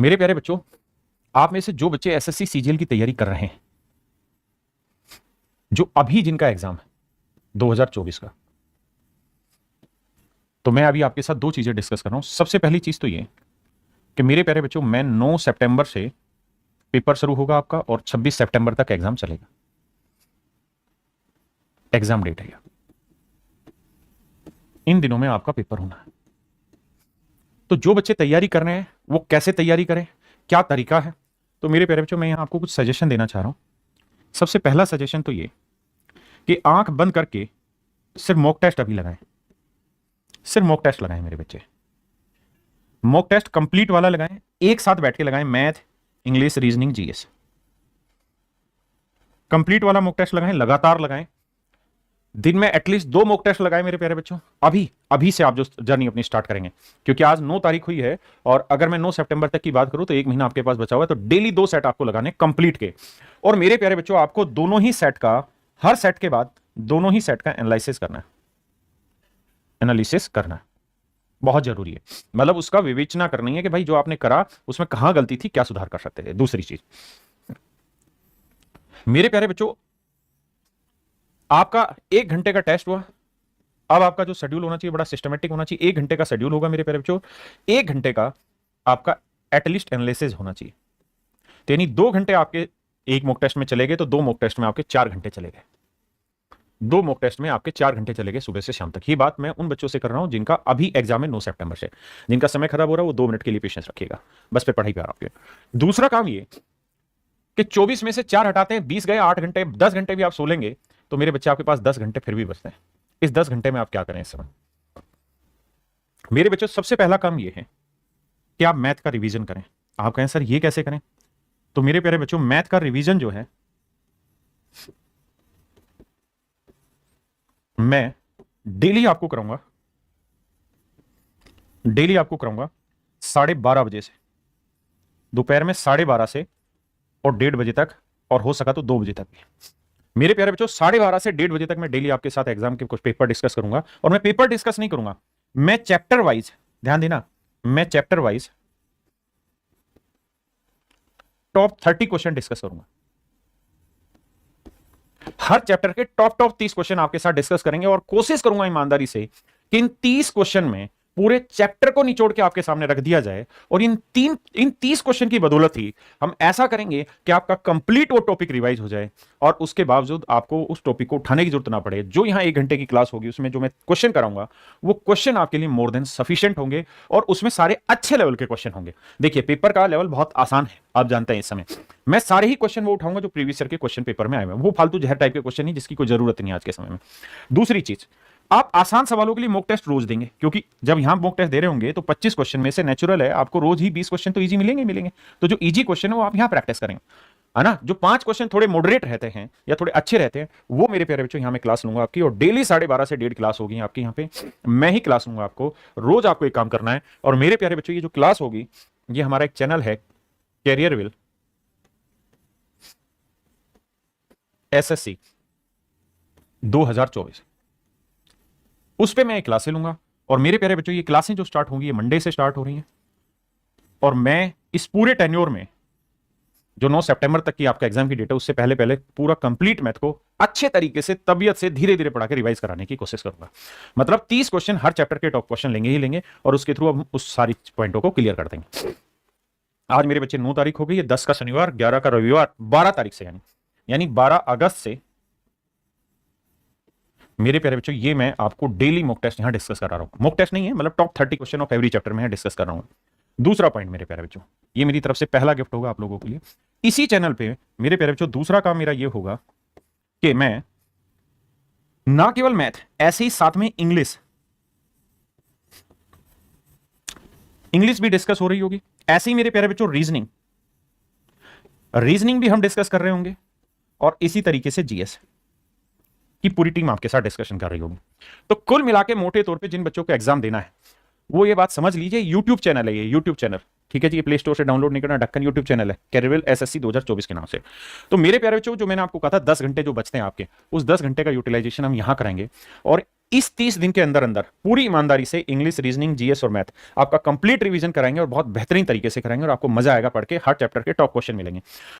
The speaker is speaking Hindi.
मेरे प्यारे बच्चों, आप में से जो बच्चे एसएससी सीजीएल की तैयारी कर रहे हैं, जो अभी जिनका एग्जाम है 2024 का, तो मैं अभी आपके साथ दो चीजें डिस्कस कर रहा हूं। सबसे पहली चीज तो ये कि मेरे प्यारे बच्चों, मैं 9 सितंबर से पेपर शुरू होगा आपका और 26 सितंबर तक एग्जाम चलेगा। एग्जाम डेट है यह। इन दिनों में आपका पेपर होना है। तो जो बच्चे तैयारी कर रहे हैं वो कैसे तैयारी करें, क्या तरीका है, तो मेरे प्यारे बच्चों मैं यहां आपको कुछ सजेशन देना चाह रहा हूं। सबसे पहला सजेशन तो ये कि आंख बंद करके सिर्फ मॉक टेस्ट अभी लगाएं। सिर्फ मॉक टेस्ट लगाएं मेरे बच्चे। मॉक टेस्ट कंप्लीट वाला लगाएं, एक साथ बैठ के लगाएं। Math, English, reasoning, GS, complete वाला मॉक टेस्ट लगाएं, लगातार लगाएं। दिन में एटलीस्ट 2 मॉक टेस्ट लगाएं मेरे प्यारे बच्चों। अभी अभी से आप जो जर्नी अपनी स्टार्ट करेंगे, क्योंकि आज 9 तारीख हुई है और अगर मैं 9 सितंबर तक की बात करूं तो 1 महीना आपके पास बचा हुआ है। तो डेली 2 सेट आपको लगाने कंप्लीट के। और मेरे प्यारे बच्चों, आपको दोनों ही सेट का, हर सेट के बाद दोनों ही सेट का एनालिसिस करना है। एनालिसिस करना है, बहुत जरूरी है। मतलब उसका विवेचना करनी है कि भाई जो आपने करा उसमें कहां गलती थी, क्या सुधार कर सकते थे। दूसरी चीज, मेरे प्यारे बच्चों, आपका 1 घंटे का टेस्ट हुआ। अब आपका जो शेड्यूल होना चाहिए बड़ा सिस्टमेटिक होना चाहिए। 1 घंटे का शेड्यूल होगा मेरे प्यारे बच्चों। 1 घंटे का आपका एटलीस्ट एनालिसिस होना चाहिए। तो यानी 2 घंटे आपके एक मॉक टेस्ट में चले गए तो 2 मॉक टेस्ट में आपके 4 घंटे चले गए। 2 मॉक टेस्ट में आपके 4 घंटे चले गए सुबह से शाम तक। ये बात मैं उन बच्चों से कर रहा हूं जिनका अभी एग्जाम है 9 सितंबर से। जिनका समय खराब हो रहा है वो 2 मिनट के लिए पेशेंस रखिएगा, बस पे पढ़ाई पे आपके। दूसरा काम ये कि 24 में से 4 हटाते हैं, 20 गए। 8 घंटे, 10 घंटे भी आप सो लेंगे तो मेरे बच्चे आपके पास 10 घंटे फिर भी बचते हैं। इस 10 घंटे में आप क्या करें इस समय? मेरे बच्चों, सबसे पहला काम यह है कि आप मैथ का रिवीजन करें। आप कहें सर ये कैसे करें? तो मेरे प्यारे बच्चों, मैथ का रिवीजन जो है मैं डेली आपको कराऊंगा। डेली आपको कराऊंगा 12:30 बजे से, दोपहर में 12:30 से और 1:30 बजे तक, और हो सका तो 2 बजे तक भी। मेरे प्यारे बच्चों, 12:30 से 1:30 बजे तक मैं डेली आपके साथ एग्जाम के कुछ पेपर डिस्कस करूंगा। और मैं पेपर डिस्कस नहीं करूंगा, मैं चैप्टर वाइज, ध्यान देना, मैं chapter wise top 30 question discuss करूंगा। हर चैप्टर के टॉप 30 क्वेश्चन आपके साथ डिस्कस करेंगे और कोशिश करूंगा ईमानदारी से कि इन 30 क्वेश्चन में पूरे चैप्टर को निचोड़ के आपके सामने रख दिया जाए। और इन 30 क्वेश्चन की बदौलत ही हम ऐसा करेंगे कि आपका कंप्लीट वो टॉपिक रिवाइज हो जाए और उसके बावजूद आपको उस टॉपिक को उठाने की जरूरत ना पड़े। जो यहां 1 घंटे की क्लास होगी उसमें जो मैं क्वेश्चन कराऊंगा वो क्वेश्चन आपके लिए मोर देन सफिशिएंट होंगे और उसमें सारे अच्छे लेवल के क्वेश्चन होंगे। देखिए, पेपर का लेवल बहुत आसान है, आप जानते हैं। इस समय मैं सारे ही क्वेश्चन वो उठाऊंगा जो प्रीवियस ईयर के क्वेश्चन पेपर में आए हुए हैं। वो फालतू जहर टाइप के क्वेश्चन नहीं जिसकी कोई जरूरत नहीं आज के समय में। दूसरी चीज, आप आसान सवालों के लिए मॉक टेस्ट रोज देंगे, क्योंकि जब यहां मॉक टेस्ट दे रहे होंगे तो 25 क्वेश्चन में से नेचुरल है आपको रोज ही 20 क्वेश्चन तो इजी मिलेंगे। तो जो इजी क्वेश्चन है वो आप यहां प्रैक्टिस करेंगे, है ना। जो 5 क्वेश्चन थोड़े मॉडरेट रहते हैं या थोड़े अच्छे रहते हैं वो मेरे प्यारे बच्चों यहां मैं क्लास लूंगा आपकी। और डेली 12:30 से 1:30 क्लास होगी आपकी। यहां पे मैं ही क्लास लूंगा आपको। रोज आपको एक काम करना है। और मेरे प्यारे बच्चों, ये जो क्लास होगी ये हमारा एक चैनल है कैरियरविल एसएससी 2024, उस पे मैं एक क्लासें लूंगा। और मेरे प्यारे बच्चों, ये क्लासें जो स्टार्ट होंगी ये मंडे से स्टार्ट हो रही हैं। और मैं इस पूरे टेन्योर में जो 9 सितंबर तक की आपका एग्जाम की डेट है उससे पहले पहले पूरा कंप्लीट मैथ को अच्छे तरीके से तबियत से धीरे धीरे पढ़ा के रिवाइज कराने की कोशिश करूंगा। मतलब 30 क्वेश्चन हर चैप्टर के टॉप क्वेश्चन लेंगे ही लेंगे और उसके थ्रू हम उस सारी पॉइंटों को क्लियर कर देंगे। आज मेरे बच्चे 9 तारीख हो गई है, 10 का शनिवार, 11 का रविवार, 12 तारीख से यानी 12 अगस्त से मेरे प्यारे बच्चों ये मैं आपको डेली मॉक टेस्ट यहां डिस्कस करा रहा हूं। मॉक टेस्ट नहीं है, मतलब top 30 question of every chapter में डिस्कस कर रहा हूं। दूसरा पॉइंट मेरे प्यारे बच्चों, ये मेरी तरफ से पहला गिफ्ट होगा आप लोगों के लिए इसी चैनल पे। मेरे प्यारे बच्चों, दूसरा काम मेरा ये होगा कि मैं ना केवल मैथ, ऐसे ही साथ में इंग्लिश भी डिस्कस हो रही होगी। ऐसे ही मेरे प्यारे बच्चों रीजनिंग भी हम डिस्कस कर रहे होंगे। और इसी तरीके से जीएस की पूरी टीम आपके साथ डिस्कशन कर रही होगी। तो कुल मिला के मोटे तौर पे जिन बच्चों को एग्जाम देना है वो ये बात समझ लीजिए, यूट्यूब चैनल है ये, यूट्यूब चैनल, ठीक है जी। ये प्ले स्टोर से डाउनलोड नहीं करना, ढक्कन यूट्यूब चैनल है कैरियरविल एसएससी 2024 के नाम से। तो मेरे प्यारे बच्चों, जो मैंने आपको कहा था 10 घंटे जो बचते हैं आपके, उस 10 घंटे का यूटिलाइजेशन हम यहां करेंगे। और इस 30 दिन के अंदर अंदर पूरी ईमानदारी से इंग्लिश, रीजनिंग, जीएस और मैथ आपका कंप्लीट रिवीजन कराएंगे और बहुत बेहतरीन तरीके से कराएंगे और आपको मजा आएगा पढ़ के, हर चैप्टर के टॉप क्वेश्चन मिलेंगे।